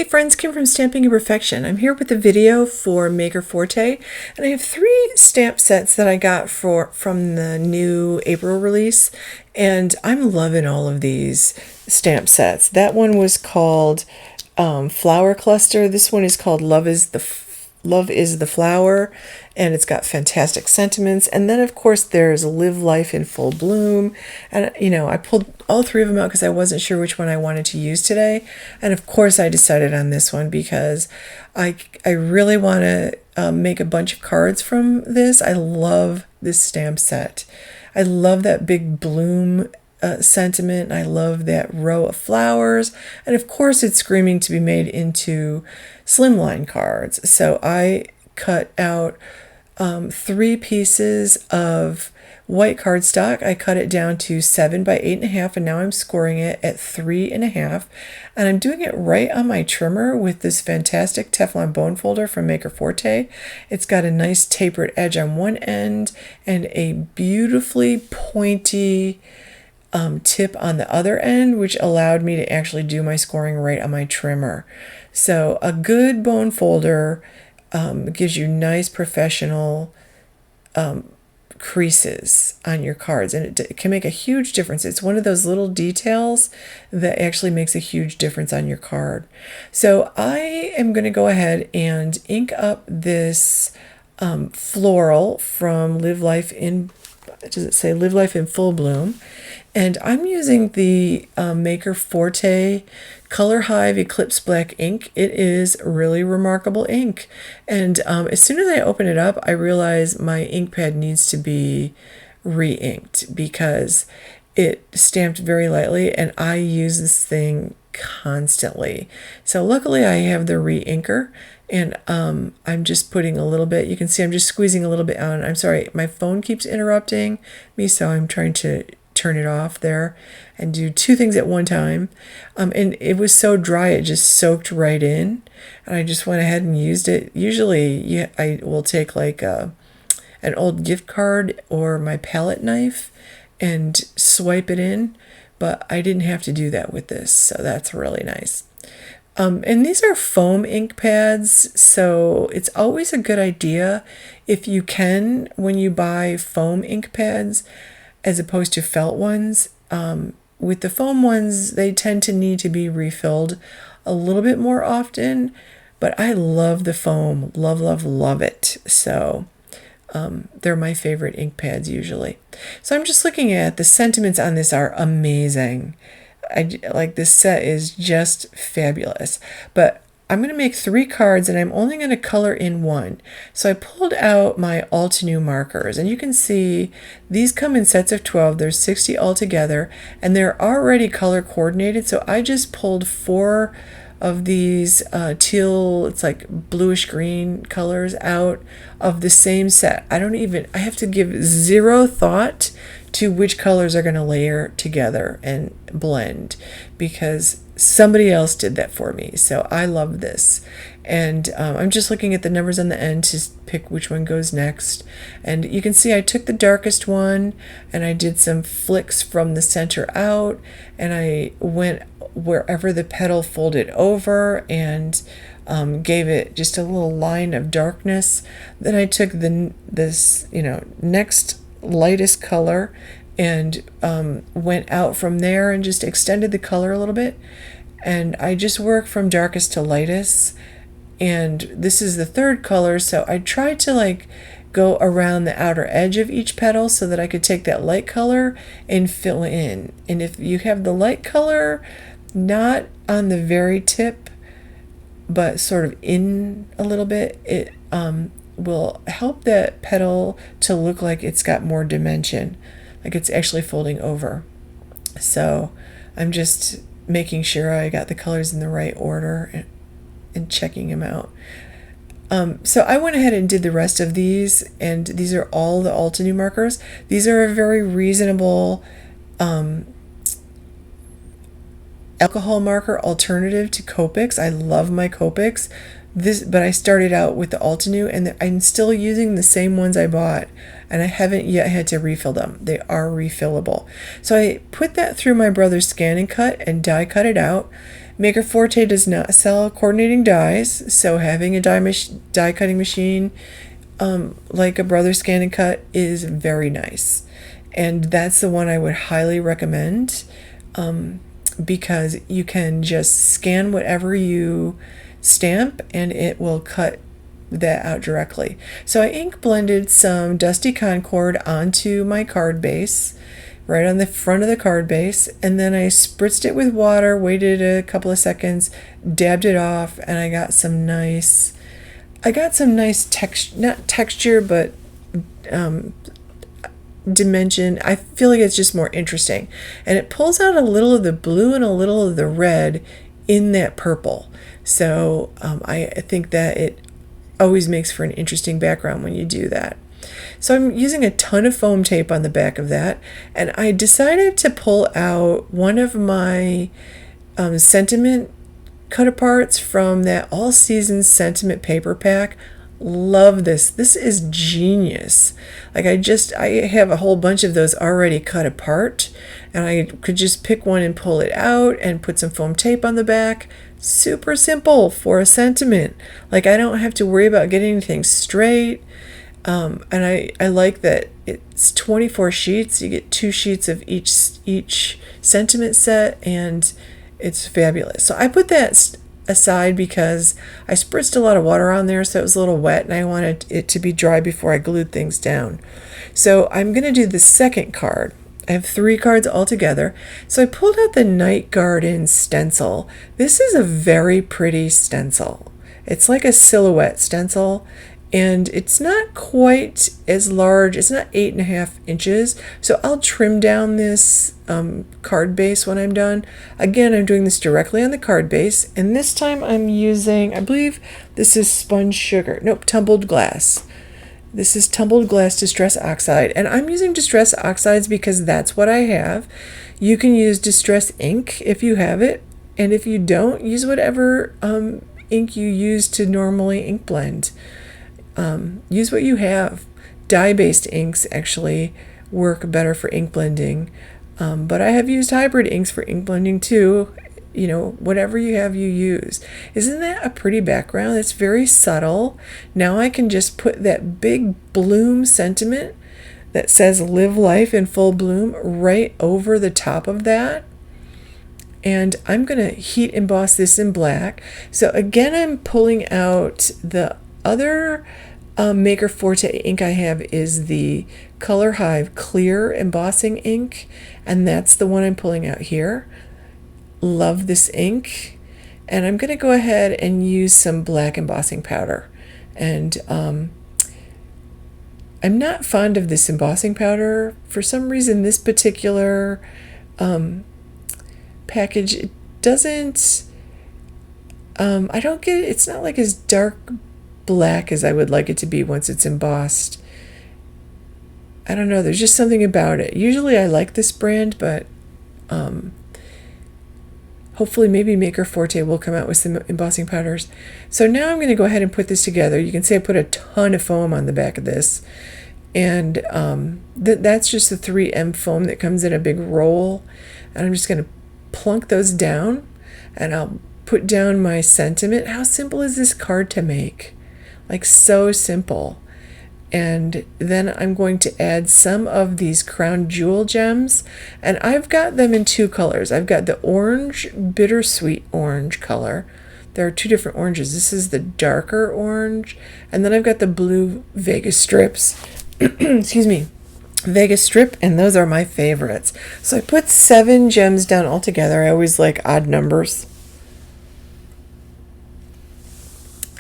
Hey friends, Kim from Stamping Imperfection. I'm here with a video for Maker Forte, and I have 3 stamp sets that I got from the new April release, and I'm loving all of these stamp sets. That one was called Flower Cluster. This one is called Love is the Flower, and it's got fantastic sentiments. And then of course there's Live Life in Full Bloom, and I pulled all 3 of them out because I wasn't sure which one I wanted to use today. And of course I decided on this one because I really want to make a bunch of cards from this. I love this stamp set. I love that big bloom sentiment. I love that row of flowers, and of course it's screaming to be made into Slimline cards. So I cut out 3 pieces of white cardstock. I cut it down to 7 by 8.5, and now I'm scoring it at 3.5, and I'm doing it right on my trimmer with this fantastic Teflon bone folder from Maker Forte. It's got a nice tapered edge on one end and a beautifully pointy tip on the other end, which allowed me to actually do my scoring right on my trimmer. So a good bone folder gives you nice professional creases on your cards, and it can make a huge difference. It's one of those little details that actually makes a huge difference on your card. So I am going to go ahead and ink up this floral from Live Life in, does it say Live Life in Full Bloom? And I'm using the Maker Forte Color Hive Eclipse Black ink. It is really remarkable ink. And as soon as I open it up, I realize my ink pad needs to be re-inked because it stamped very lightly, and I use this thing constantly. So luckily I have the re-inker, and I'm just putting a little bit. You can see I'm just squeezing a little bit on. I'm sorry, my phone keeps interrupting me, so I'm trying to turn it off there and do 2 things at one time. And it was so dry, it just soaked right in, and I just went ahead and used it. Usually I will take like an old gift card or my palette knife and swipe it in, but I didn't have to do that with this, so that's really nice. And these are foam ink pads, so it's always a good idea if you can, when you buy foam ink pads as opposed to felt ones. With the foam ones, they tend to need to be refilled a little bit more often, but I love the foam. Love, love, love it. So they're my favorite ink pads usually. So I'm just looking at the sentiments on this are amazing. Like this set is just fabulous. But I'm going to make 3 cards, and I'm only going to color in 1. So I pulled out my altenew markers, and you can see these come in sets of 12. There's 60 altogether, and they're already color coordinated. So I just pulled 4 of these teal, it's like bluish green colors out of the same set. I have to give 0 thought to which colors are going to layer together and blend, because somebody else did that for me. So I love this, and I'm just looking at the numbers on the end to pick which one goes next. And you can see I took the darkest one, and I did some flicks from the center out, and I went wherever the petal folded over and gave it just a little line of darkness. Then I took this next lightest color and went out from there and just extended the color a little bit, and I just work from darkest to lightest. And this is the 3rd color, so I tried to go around the outer edge of each petal so that I could take that light color and fill in. And if you have the light color not on the very tip but sort of in a little bit, it will help that petal to look like it's got more dimension, like it's actually folding over. So I'm just making sure I got the colors in the right order and checking them out. So I went ahead and did the rest of these, and these are all the altenew markers. These are a very reasonable alcohol marker alternative to Copics. I love my Copics. But I started out with the altenew, and I'm still using the same ones I bought, and I haven't yet had to refill them. They are refillable. So I put that through my brother's scan and cut and die cut it out, Maker Forte does not sell coordinating dies, so having a die cutting machine like a Brother Scan and Cut is very nice. And that's the one I would highly recommend, because you can just scan whatever you stamp and it will cut that out directly. So I ink blended some Dusty Concord onto my card base, right on the front of the card base, and then I spritzed it with water, waited a couple of seconds, dabbed it off, and I got some nice texture, not texture, but dimension. I feel like it's just more interesting, and it pulls out a little of the blue and a little of the red in that purple. So I think that it always makes for an interesting background when you do that. So I'm using a ton of foam tape on the back of that, and I decided to pull out one of my sentiment cut aparts from that All Seasons sentiment paper pack. Love this. This is genius. Like I have a whole bunch of those already cut apart, and I could just pick one and pull it out and put some foam tape on the back. Super simple for a sentiment. Like I don't have to worry about getting anything straight. And I like that it's 24 sheets. You get 2 sheets of each sentiment set, and it's fabulous. So I put that aside because I spritzed a lot of water on there, so it was a little wet, and I wanted it to be dry before I glued things down. So I'm going to do the second card. I have 3 cards altogether. So I pulled out the Night Garden stencil. This is a very pretty stencil. It's like a silhouette stencil, and it's not quite as large. It's not 8.5 inches. So I'll trim down this card base when I'm done. Again, I'm doing this directly on the card base, and this time I'm using, I believe this is sponge sugar. Nope, tumbled glass. This is tumbled glass Distress Oxide, and I'm using Distress Oxides because that's what I have. You can use Distress ink if you have it, and if you don't, use whatever ink you use to normally ink blend. Use what you have. Dye-based inks actually work better for ink blending, but I have used hybrid inks for ink blending too. You know, whatever you have, you use. Isn't that a pretty background? It's very subtle. Now I can just put that big bloom sentiment that says live life in full bloom right over the top of that. And I'm going to heat emboss this in black. So again, I'm pulling out the other Maker Forte ink I have is the Color Hive clear embossing ink, and that's the one I'm pulling out here. Love this ink, and I'm going to go ahead and use some black embossing powder. And I'm not fond of this embossing powder. For some reason, this particular package, it doesn't, I don't get it. It's not like as dark black as I would like it to be once it's embossed. I don't know, there's just something about it. Usually I like this brand, but hopefully maybe Maker Forte will come out with some embossing powders. So now I'm going to go ahead and put this together. You can see I put a ton of foam on the back of this, and that's just the 3M foam that comes in a big roll, and I'm just going to plunk those down, and I'll put down my sentiment. How simple is this card to make? Like, so simple. And then I'm going to add some of these crown jewel gems, and I've got them in 2 colors. I've got the orange, bittersweet orange color. There are 2 different oranges. This is the darker orange, and then I've got the blue Vegas strips. Excuse me, Vegas strip, and those are my favorites. So I put 7 gems down altogether. I always like odd numbers.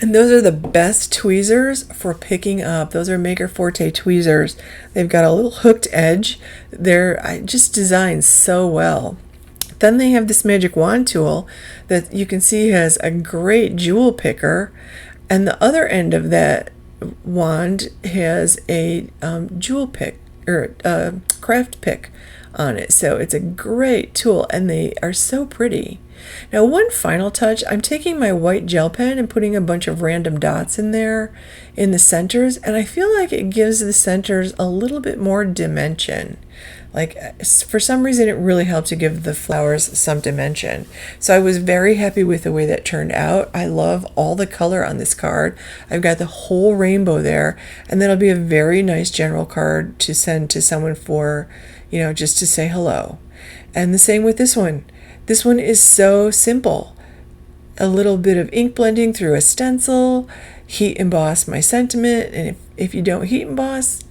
And those are the best tweezers for picking up. Those are Maker Forte tweezers. They've got a little hooked edge. They're just designed so well. Then they have this magic wand tool that you can see has a great jewel picker, and the other end of that wand has a jewel pick or craft pick on it. So it's a great tool, and they are so pretty. Now, one final touch, I'm taking my white gel pen and putting a bunch of random dots in there in the centers, and I feel like it gives the centers a little bit more dimension. Like, for some reason, it really helped to give the flowers some dimension. So I was very happy with the way that turned out. I love all the color on this card. I've got the whole rainbow there, and that'll be a very nice general card to send to someone for, just to say hello. And the same with this one. This one is so simple. A little bit of ink blending through a stencil, heat emboss my sentiment, and if you don't heat emboss,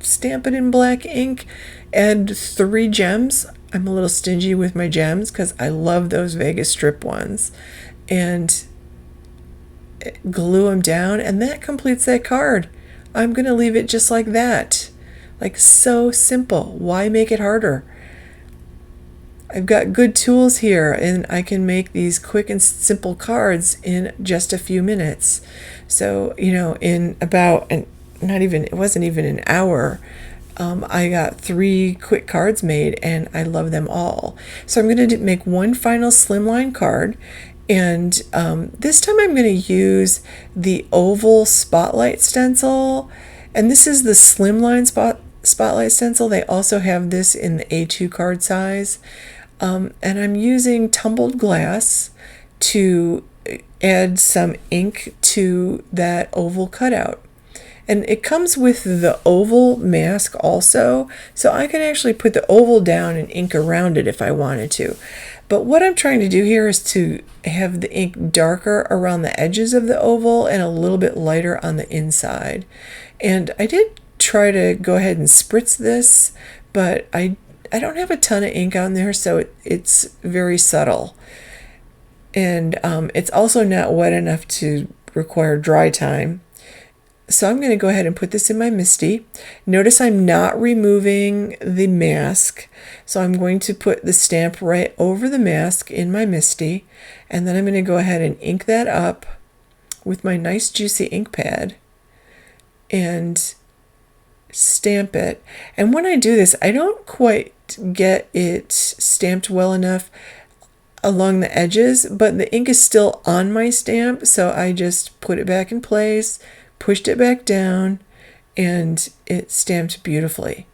stamp it in black ink. Add 3 gems. I'm a little stingy with my gems because I love those Vegas strip ones. And glue them down, and that completes that card. I'm going to leave it just like that. Like, so simple. Why make it harder? I've got good tools here, and I can make these quick and simple cards in just a few minutes. So, in about, it wasn't even an hour, I got 3 quick cards made, and I love them all. So I'm going to make one final slimline card, and this time I'm going to use the oval spotlight stencil, and this is the slimline spotlight stencil. They also have this in the A2 card size, and I'm using tumbled glass to add some ink to that oval cutout. And it comes with the oval mask also, so I can actually put the oval down and ink around it if I wanted to. But what I'm trying to do here is to have the ink darker around the edges of the oval and a little bit lighter on the inside. And I did try to go ahead and spritz this, but I don't have a ton of ink on there, so it's very subtle. And it's also not wet enough to require dry time. So I'm going to go ahead and put this in my MISTI. Notice I'm not removing the mask. So I'm going to put the stamp right over the mask in my MISTI. And then I'm going to go ahead and ink that up with my nice juicy ink pad and stamp it. And when I do this, I don't quite get it stamped well enough along the edges, but the ink is still on my stamp. So I just put it back in place, pushed it back down, and it stamped beautifully.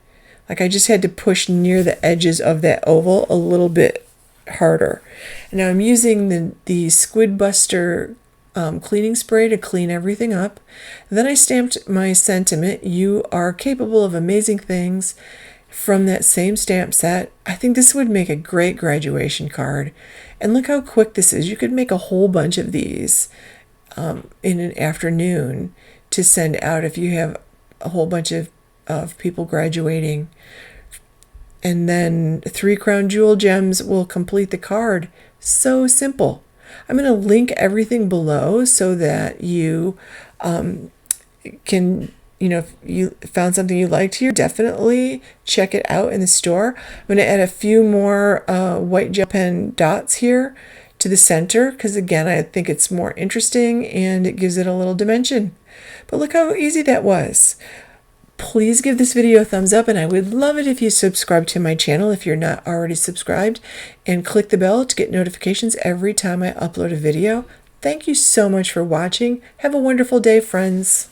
Like, I just had to push near the edges of that oval a little bit harder. Now I'm using the Squid Buster cleaning spray to clean everything up. Then I stamped my sentiment, "You are capable of amazing things," from that same stamp set. I think this would make a great graduation card. And look how quick this is. You could make a whole bunch of these in an afternoon to send out if you have a whole bunch of people graduating. And then 3 crown jewel gems will complete the card. So simple. I'm going to link everything below so that you can, if you found something you liked here, definitely check it out in the store. I'm going to add a few more white gel pen dots here to the center because, again, I think it's more interesting and it gives it a little dimension. But look how easy that was. Please give this video a thumbs up, and I would love it if you subscribe to my channel if you're not already subscribed, and click the bell to get notifications every time I upload a video. Thank you so much for watching. Have a wonderful day, friends.